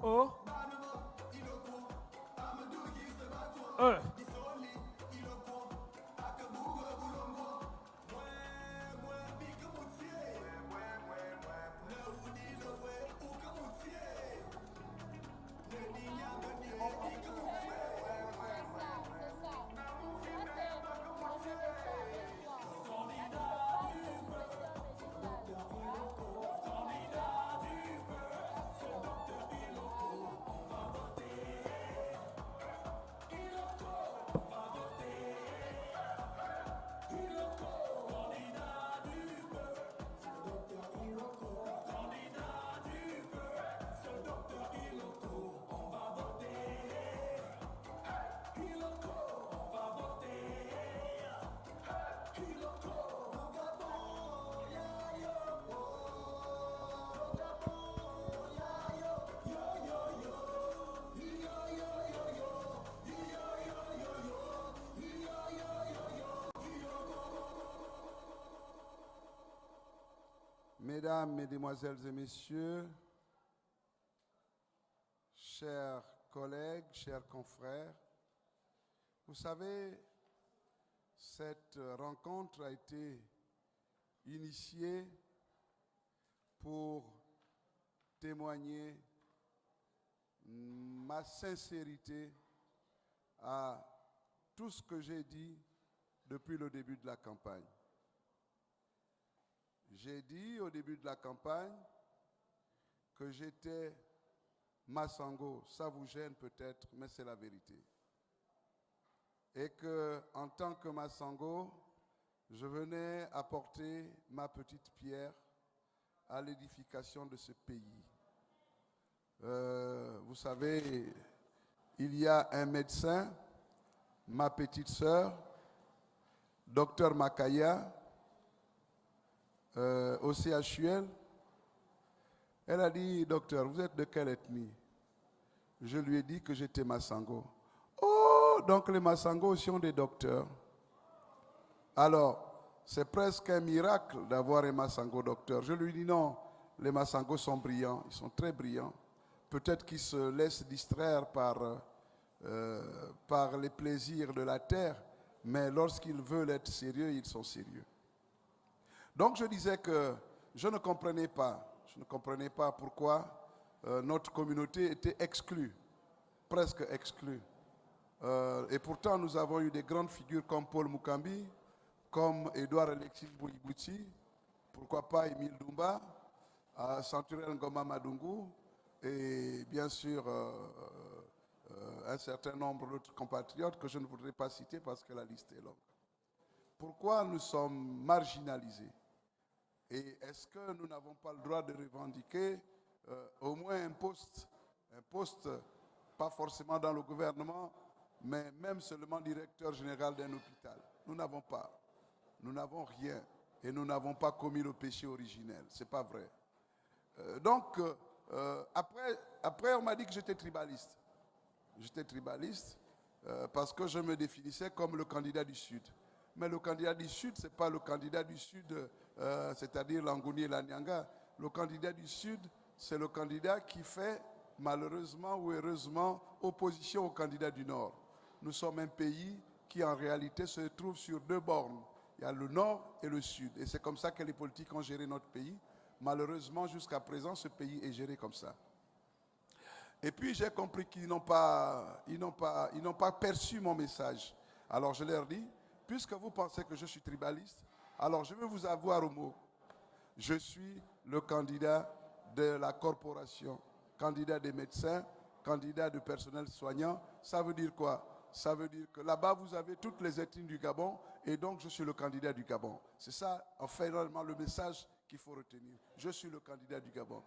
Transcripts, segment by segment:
Oh, euh. Mesdames, Mesdemoiselles et Messieurs, chers collègues, chers confrères, vous savez, cette rencontre a été initiée pour témoigner ma sincérité à tout ce que j'ai dit depuis le début de la campagne. J'ai dit au début de la campagne que j'étais Massango. Ça vous gêne peut-être, mais c'est la vérité. Et que, en tant que Massango, je venais apporter ma petite pierre à l'édification de ce pays. Vous savez, il y a un médecin, ma petite sœur, docteur Makaya, au CHUL. Elle a dit, docteur, vous êtes de quelle ethnie? Je lui ai dit que j'étais Massango. Oh, donc les Massango aussi ont des docteurs. Alors, c'est presque un miracle d'avoir un Massango docteur. Je lui dis non, les Massangos sont brillants, ils sont très brillants. Peut-être qu'ils se laissent distraire par les plaisirs de la terre, mais lorsqu'ils veulent être sérieux, ils sont sérieux. Donc je disais que je ne comprenais pas pourquoi notre communauté était exclue, presque exclue. Et pourtant, nous avons eu des grandes figures comme Paul Mukambi, comme Edouard Alexis Bouyibouti, pourquoi pas Émile Dumba, Santurel Ngoma Madungu, et bien sûr un certain nombre d'autres compatriotes que je ne voudrais pas citer parce que la liste est longue. Pourquoi nous sommes marginalisés? Et est-ce que nous n'avons pas le droit de revendiquer au moins un poste, pas forcément dans le gouvernement, mais même seulement directeur général d'un hôpital? Nous n'avons pas. Nous n'avons rien. Et nous n'avons pas commis le péché originel. Ce n'est pas vrai. Donc, après, on m'a dit que j'étais tribaliste. J'étais tribaliste parce que je me définissais comme le candidat du Sud. Mais le candidat du Sud, ce n'est pas le candidat du Sud, c'est-à-dire l'Angouni et la Nyanga. Le candidat du Sud, c'est le candidat qui fait, malheureusement ou heureusement, opposition au candidat du Nord. Nous sommes un pays qui, en réalité, se trouve sur deux bornes. Il y a le Nord et le Sud. Et c'est comme ça que les politiques ont géré notre pays. Malheureusement, jusqu'à présent, ce pays est géré comme ça. Et puis, j'ai compris qu'ils n'ont pas perçu mon message. Alors, je leur dis, puisque vous pensez que je suis tribaliste, alors je vais vous avoir au mot. Je suis le candidat de la corporation, candidat des médecins, candidat du personnel soignant. Ça veut dire quoi? Ça veut dire que là-bas, vous avez toutes les ethnies du Gabon et donc je suis le candidat du Gabon. C'est ça, en fait, réellement le message qu'il faut retenir. Je suis le candidat du Gabon.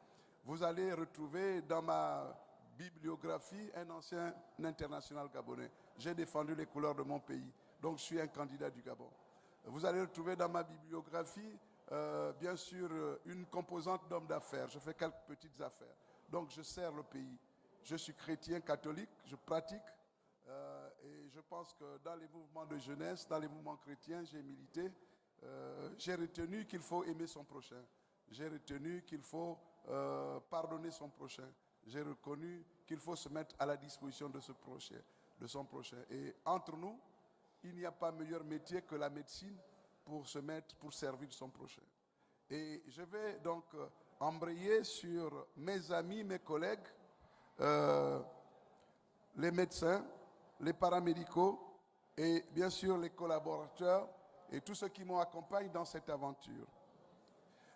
Vous allez retrouver dans ma bibliographie un ancien international gabonais. J'ai défendu les couleurs de mon pays, donc je suis un candidat du Gabon. Vous allez retrouver dans ma bibliographie, bien sûr, une composante d'homme d'affaires. Je fais quelques petites affaires. Donc je sers le pays. Je suis chrétien catholique, je pratique. Et je pense que dans les mouvements de jeunesse, dans les mouvements chrétiens, j'ai milité. J'ai retenu qu'il faut aimer son prochain. J'ai retenu qu'il faut pardonner son prochain. j'ai reconnu qu'il faut se mettre à la disposition de son prochain. Et entre nous, il n'y a pas meilleur métier que la médecine pour servir son prochain. Et je vais donc embrayer sur mes amis, mes collègues, les médecins, les paramédicaux et bien sûr les collaborateurs et tous ceux qui m'accompagnent dans cette aventure.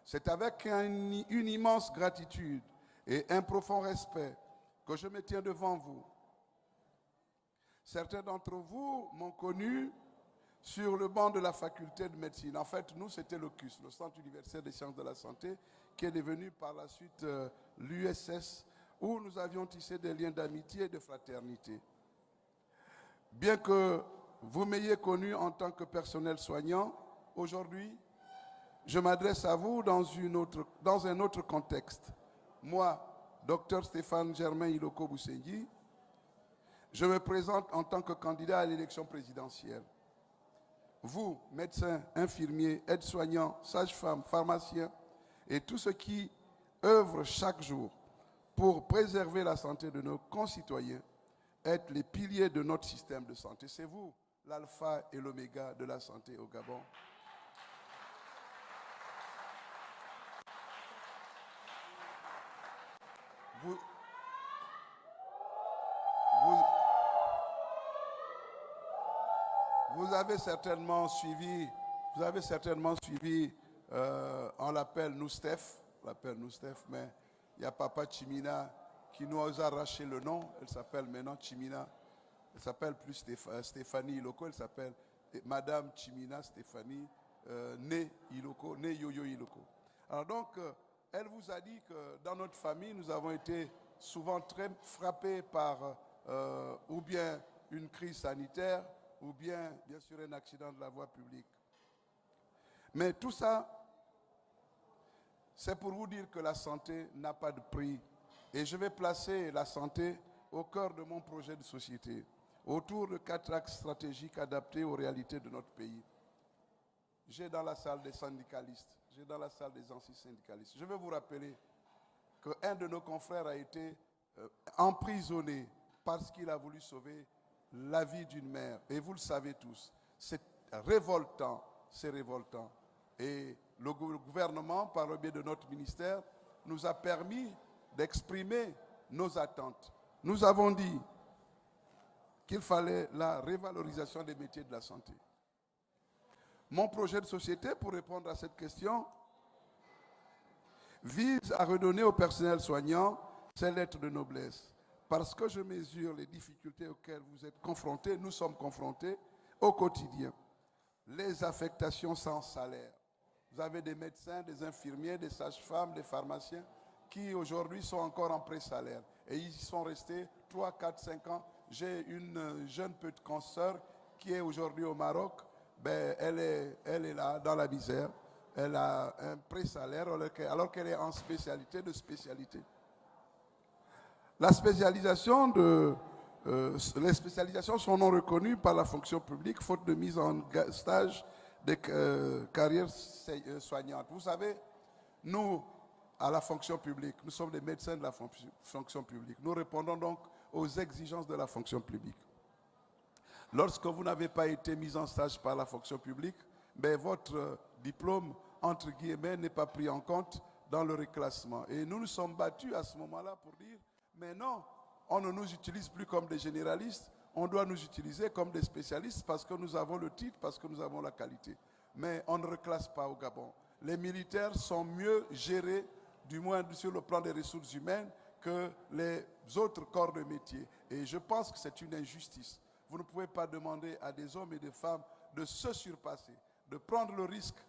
C'est avec une immense gratitude et un profond respect que je me tiens devant vous. Certains d'entre vous m'ont connu sur le banc de la faculté de médecine. En fait, nous, c'était le CUS, le Centre universitaire des sciences de la santé, qui est devenu par la suite l'USS, où nous avions tissé des liens d'amitié et de fraternité. Bien que vous m'ayez connu en tant que personnel soignant, aujourd'hui, je m'adresse à vous dans un autre contexte. Moi, Dr Stéphane Germain Iloko Boussengi, je me présente en tant que candidat à l'élection présidentielle. Vous, médecins, infirmiers, aides-soignants, sages-femmes, pharmaciens et tous ceux qui œuvrent chaque jour pour préserver la santé de nos concitoyens, êtes les piliers de notre système de santé. C'est vous, l'alpha et l'oméga de la santé au Gabon. Vous avez certainement suivi, on l'appelle nous Steph, mais il y a Papa Chimina qui nous a arraché le nom. Elle s'appelle maintenant Chimina. Elle s'appelle plus Stéphanie Iloko, elle s'appelle Madame Chimina Stéphanie, née Iloko, née Yoyo Iloko. Alors donc, elle vous a dit que dans notre famille, nous avons été souvent très frappés par ou bien une crise sanitaire, ou bien sûr, un accident de la voie publique. Mais tout ça, c'est pour vous dire que la santé n'a pas de prix. Et je vais placer la santé au cœur de mon projet de société, autour de 4 axes stratégiques adaptés aux réalités de notre pays. J'ai dans la salle des syndicalistes, j'ai dans la salle des anciens syndicalistes. Je vais vous rappeler qu'un de nos confrères a été emprisonné parce qu'il a voulu sauver la vie d'une mère. Et vous le savez tous, c'est révoltant, c'est révoltant. Et le gouvernement, par le biais de notre ministère, nous a permis d'exprimer nos attentes. Nous avons dit qu'il fallait la révalorisation des métiers de la santé. Mon projet de société, pour répondre à cette question, vise à redonner au personnel soignant ses lettres de noblesse. Parce que je mesure les difficultés auxquelles vous êtes confrontés, nous sommes confrontés au quotidien. Les affectations sans salaire. Vous avez des médecins, des infirmiers, des sages-femmes, des pharmaciens qui aujourd'hui sont encore en pré-salaire. Et ils y sont restés 3, 4, 5 ans. J'ai une jeune petite consoeur qui est aujourd'hui au Maroc. Elle est là, dans la misère. Elle a un pré-salaire alors qu'elle est en spécialité de spécialité. Les spécialisations sont non reconnues par la fonction publique, faute de mise en stage des carrières soignantes. Vous savez, nous, à la fonction publique, nous sommes des médecins de la fonction publique. Nous répondons donc aux exigences de la fonction publique. Lorsque vous n'avez pas été mis en stage par la fonction publique, votre diplôme, entre guillemets, n'est pas pris en compte dans le reclassement. Et nous nous sommes battus à ce moment-là pour dire mais non, on ne nous utilise plus comme des généralistes, on doit nous utiliser comme des spécialistes parce que nous avons le titre, parce que nous avons la qualité. Mais on ne reclasse pas au Gabon. Les militaires sont mieux gérés, du moins sur le plan des ressources humaines, que les autres corps de métier. Et je pense que c'est une injustice. Vous ne pouvez pas demander à des hommes et des femmes de se surpasser, de prendre le risque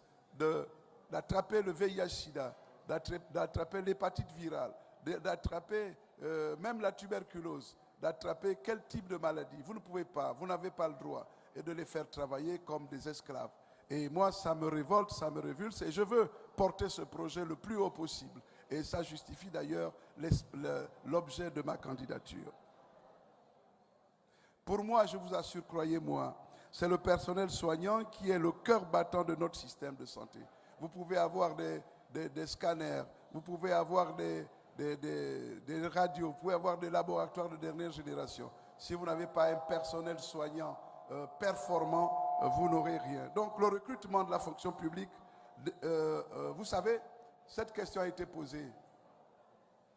d'attraper le VIH-Sida, d'attraper l'hépatite virale, d'attraper même la tuberculose, d'attraper quel type de maladie. Vous ne pouvez pas, vous n'avez pas le droit, et de les faire travailler comme des esclaves. Et moi, ça me révolte, ça me révulse, et je veux porter ce projet le plus haut possible. Et ça justifie d'ailleurs l'objet de ma candidature. Pour moi, je vous assure, croyez-moi, c'est le personnel soignant qui est le cœur battant de notre système de santé. Vous pouvez avoir des scanners, vous pouvez avoir des des radios, vous pouvez avoir des laboratoires de dernière génération. Si vous n'avez pas un personnel soignant performant, vous n'aurez rien. Donc le recrutement de la fonction publique, vous savez, cette question a été posée.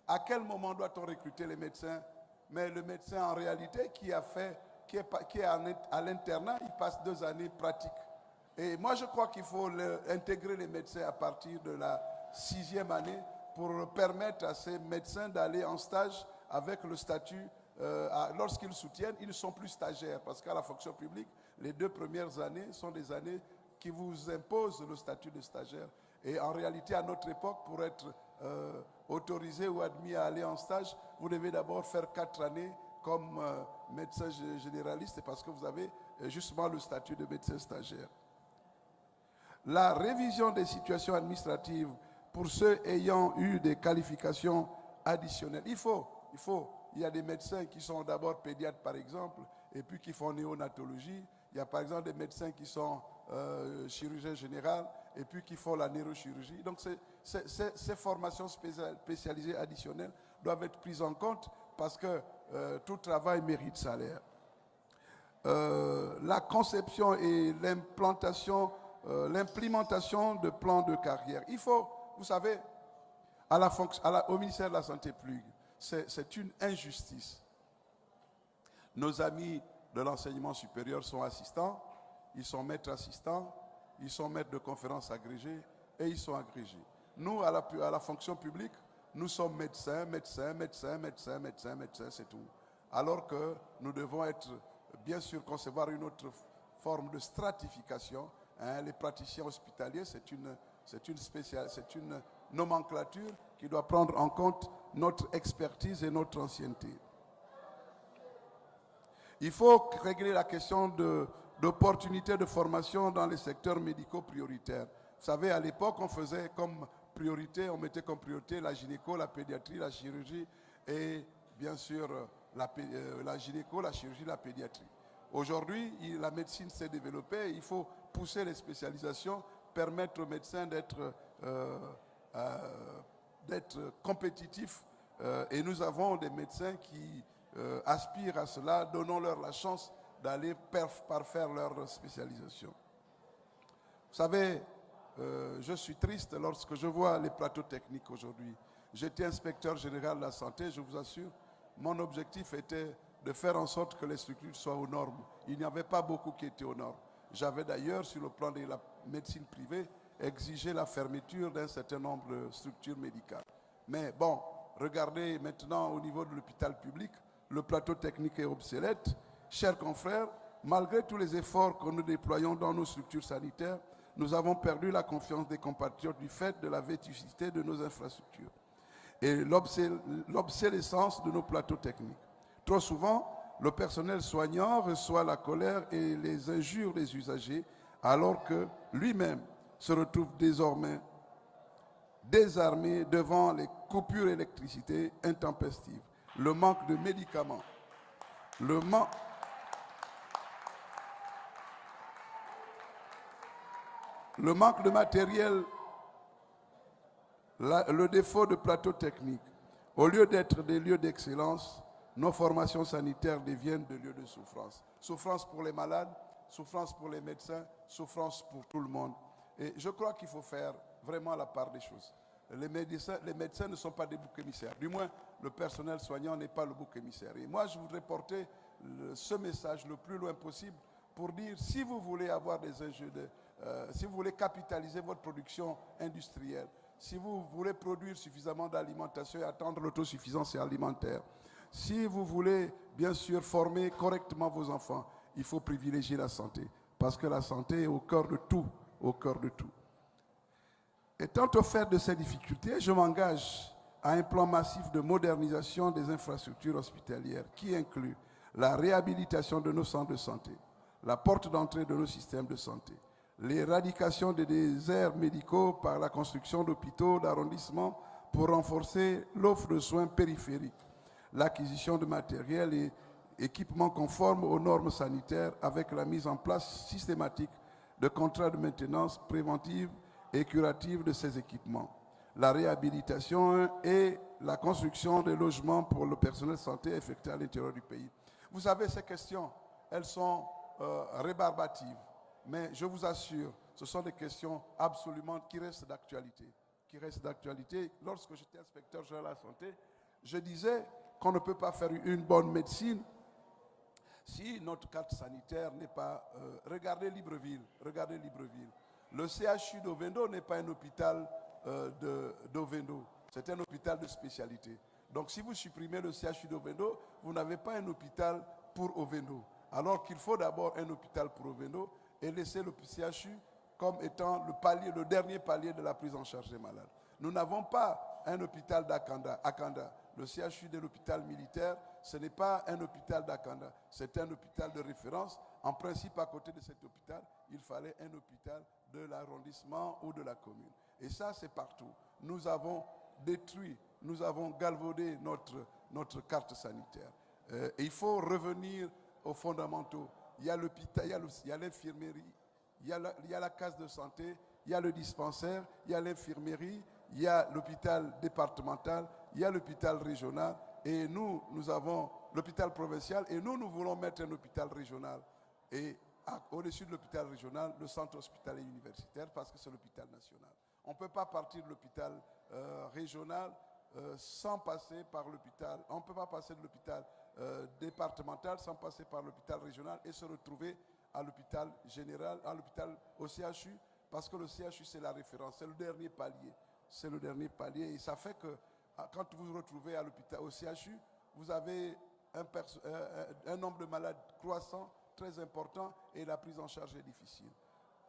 À quel moment doit-on recruter les médecins? Mais le médecin, en réalité, qui est à l'internat, il passe 2 années pratiques. Et moi, je crois qu'il faut intégrer les médecins à partir de la 6e année pour permettre à ces médecins d'aller en stage avec le statut. Lorsqu'ils soutiennent, ils ne sont plus stagiaires parce qu'à la fonction publique, les 2 premières années sont des années qui vous imposent le statut de stagiaire. Et en réalité, à notre époque, pour être autorisé ou admis à aller en stage, vous devez d'abord faire 4 années comme médecin généraliste parce que vous avez justement le statut de médecin stagiaire. La révision des situations administratives pour ceux ayant eu des qualifications additionnelles. Il y a des médecins qui sont d'abord pédiatres par exemple, et puis qui font néonatologie. Il y a par exemple des médecins qui sont chirurgiens généraux, et puis qui font la neurochirurgie. Donc ces formations spécialisées additionnelles doivent être prises en compte parce que tout travail mérite salaire. La conception et l'implémentation de plans de carrière. Il faut, vous savez, au ministère de la Santé PLUG, c'est une injustice. Nos amis de l'enseignement supérieur sont assistants, ils sont maîtres assistants, ils sont maîtres de conférences agrégés et ils sont agrégés. Nous, à la fonction publique, nous sommes médecins, c'est tout. Alors que nous devons bien sûr, concevoir une autre forme de stratification. Les praticiens hospitaliers, c'est une nomenclature qui doit prendre en compte notre expertise et notre ancienneté. Il faut régler la question d'opportunités de formation dans les secteurs médicaux prioritaires. Vous savez, à l'époque, on mettait comme priorité la gynéco, la pédiatrie, la chirurgie et bien sûr la gynéco, la chirurgie, la pédiatrie. Aujourd'hui, la médecine s'est développée, il faut pousser les spécialisations, permettre aux médecins d'être compétitifs. Et nous avons des médecins qui aspirent à cela, donnons-leur la chance d'aller parfaire leur spécialisation. Vous savez, je suis triste lorsque je vois les plateaux techniques aujourd'hui. J'étais inspecteur général de la santé, je vous assure, mon objectif était de faire en sorte que les structures soient aux normes. Il n'y avait pas beaucoup qui étaient aux normes. J'avais d'ailleurs, sur le plan de la médecine privée, exigé la fermeture d'un certain nombre de structures médicales. Mais bon, regardez maintenant au niveau de l'hôpital public, le plateau technique est obsolète. Chers confrères, malgré tous les efforts que nous déployons dans nos structures sanitaires, nous avons perdu la confiance des compatriotes du fait de la vétusté de nos infrastructures et l'obsolescence de nos plateaux techniques. Trop souvent, le personnel soignant reçoit la colère et les injures des usagers alors que lui-même se retrouve désormais désarmé devant les coupures d'électricité intempestives, le manque de médicaments, le manque de matériel, le défaut de plateaux techniques. Au lieu d'être des lieux d'excellence, nos formations sanitaires deviennent des lieux de souffrance. Souffrance pour les malades, souffrance pour les médecins, souffrance pour tout le monde. Et je crois qu'il faut faire vraiment la part des choses. Les médecins ne sont pas des boucs émissaires. Du moins, le personnel soignant n'est pas le bouc émissaire. Et moi, je voudrais porter ce message le plus loin possible pour dire, si vous voulez avoir des enjeux, si vous voulez capitaliser votre production industrielle, si vous voulez produire suffisamment d'alimentation et atteindre l'autosuffisance alimentaire, si vous voulez, bien sûr, former correctement vos enfants, il faut privilégier la santé. Parce que la santé est au cœur de tout, au cœur de tout. Étant au fait de ces difficultés, je m'engage à un plan massif de modernisation des infrastructures hospitalières qui inclut la réhabilitation de nos centres de santé, la porte d'entrée de nos systèmes de santé, l'éradication des déserts médicaux par la construction d'hôpitaux d'arrondissement pour renforcer l'offre de soins périphériques, l'acquisition de matériel et équipements conformes aux normes sanitaires avec la mise en place systématique de contrats de maintenance préventive et curative de ces équipements, la réhabilitation et la construction de logements pour le personnel de santé effectué à l'intérieur du pays. Vous savez, ces questions, elles sont rébarbatives, mais je vous assure, ce sont des questions absolument qui restent d'actualité. Lorsque j'étais inspecteur général de la santé, je disais qu'on ne peut pas faire une bonne médecine si notre carte sanitaire n'est pas... regardez Libreville. Le CHU d'Ovendo n'est pas un hôpital d'Ovendo. C'est un hôpital de spécialité. Donc si vous supprimez le CHU d'Ovendo, vous n'avez pas un hôpital pour Ovendo. Alors qu'il faut d'abord un hôpital pour Ovendo et laisser le CHU comme étant le dernier palier de la prise en charge des malades. Nous n'avons pas un hôpital d'Akanda. Le CHU de l'hôpital militaire, ce n'est pas un hôpital d'Akanda, c'est un hôpital de référence. En principe, à côté de cet hôpital, il fallait un hôpital de l'arrondissement ou de la commune. Et ça, c'est partout. Nous avons détruit, nous avons galvaudé notre carte sanitaire. Et il faut revenir aux fondamentaux. Il y a l'hôpital, il y a l'infirmerie, il y a la case de santé, il y a le dispensaire, il y a l'infirmerie, il y a l'hôpital départemental, il y a l'hôpital régional, et nous avons l'hôpital provincial, et nous voulons mettre un hôpital régional. Et au-dessus de l'hôpital régional, le centre hospitalier universitaire, parce que c'est l'hôpital national. On ne peut pas partir de l'hôpital régional sans passer par l'hôpital. On ne peut pas passer de l'hôpital départemental sans passer par l'hôpital régional et se retrouver à l'hôpital général, au CHU, parce que le CHU, c'est la référence, c'est le dernier palier. C'est le dernier palier et ça fait que quand vous vous retrouvez à l'hôpital, au CHU, vous avez un nombre de malades croissant, très important, et la prise en charge est difficile.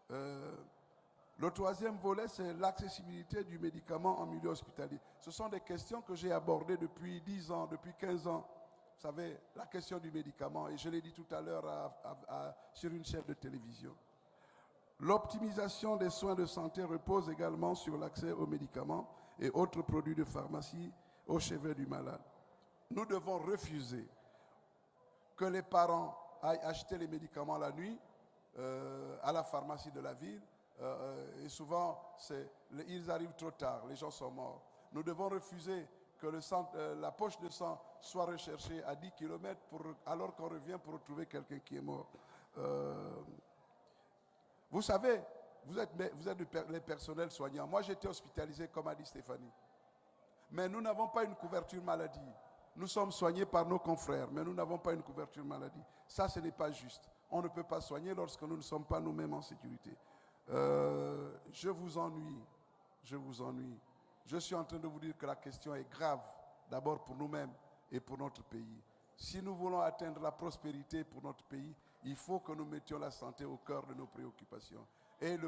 Le troisième volet, c'est l'accessibilité du médicament en milieu hospitalier. Ce sont des questions que j'ai abordées depuis 10 ans, depuis 15 ans. Vous savez, la question du médicament, et je l'ai dit tout à l'heure sur une chaîne de télévision. L'optimisation des soins de santé repose également sur l'accès aux médicaments et autres produits de pharmacie au chevet du malade. Nous devons refuser que les parents aillent acheter les médicaments la nuit à la pharmacie de la ville. Et souvent, ils arrivent trop tard, les gens sont morts. Nous devons refuser que la poche de sang soit recherchée à 10 km alors qu'on revient pour retrouver quelqu'un qui est mort. Vous savez, vous êtes les personnels soignants. Moi, j'étais hospitalisé, comme a dit Stéphanie. Mais nous n'avons pas une couverture maladie. Nous sommes soignés par nos confrères, mais nous n'avons pas une couverture maladie. Ça, ce n'est pas juste. On ne peut pas soigner lorsque nous ne sommes pas nous-mêmes en sécurité. Je vous ennuie. Je suis en train de vous dire que la question est grave, d'abord pour nous-mêmes et pour notre pays. Si nous voulons atteindre la prospérité pour notre pays, il faut que nous mettions la santé au cœur de nos préoccupations. Et le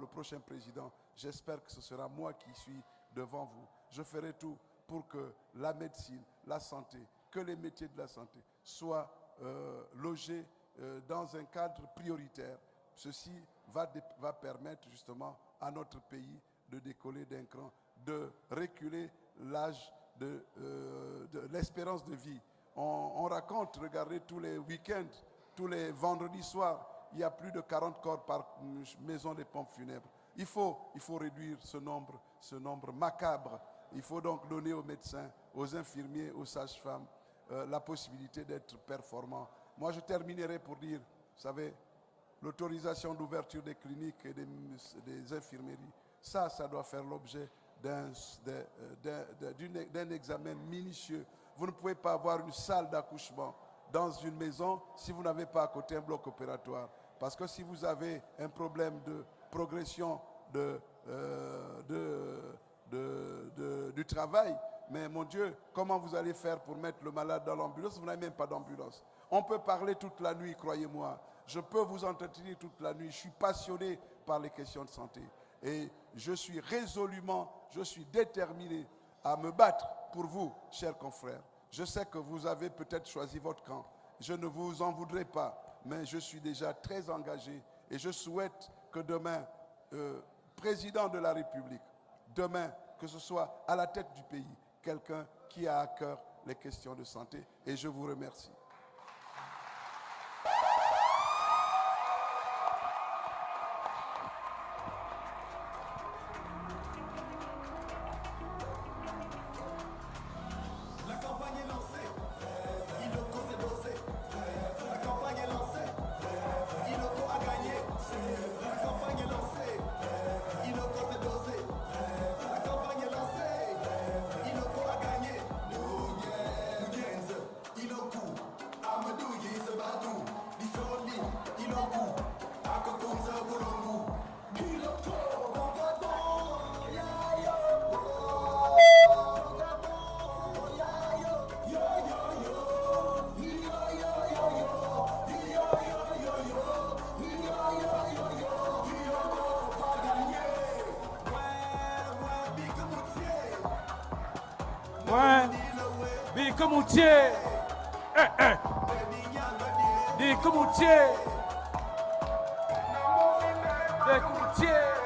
prochain président, j'espère que ce sera moi qui suis devant vous. Je ferai tout pour que la médecine, la santé, que les métiers de la santé soient logés dans un cadre prioritaire. Ceci va permettre justement à notre pays de décoller d'un cran, de reculer l'âge de l'espérance de vie. On raconte, regardez tous les week-ends, tous les vendredis soirs, il y a plus de 40 corps par maison des pompes funèbres. Il faut réduire ce nombre macabre. Il faut donc donner aux médecins, aux infirmiers, aux sages-femmes la possibilité d'être performants. Moi, je terminerai pour dire, vous savez, l'autorisation d'ouverture des cliniques et des infirmeries, ça doit faire l'objet d'un examen minutieux. Vous ne pouvez pas avoir une salle d'accouchement dans une maison si vous n'avez pas à côté un bloc opératoire. Parce que si vous avez un problème de progression du travail, mais mon Dieu, comment vous allez faire pour mettre le malade dans l'ambulance? Vous n'avez même pas d'ambulance. On peut parler toute la nuit, croyez-moi. Je peux vous entretenir toute la nuit. Je suis passionné par les questions de santé. Et je suis déterminé à me battre pour vous, chers confrères. Je sais que vous avez peut-être choisi votre camp. Je ne vous en voudrais pas, mais je suis déjà très engagé et je souhaite que demain, président de la République, demain, que ce soit à la tête du pays, quelqu'un qui a à cœur les questions de santé. Et je vous remercie. Dis comment tu es. Dis comment tu es. Dis comment tu es.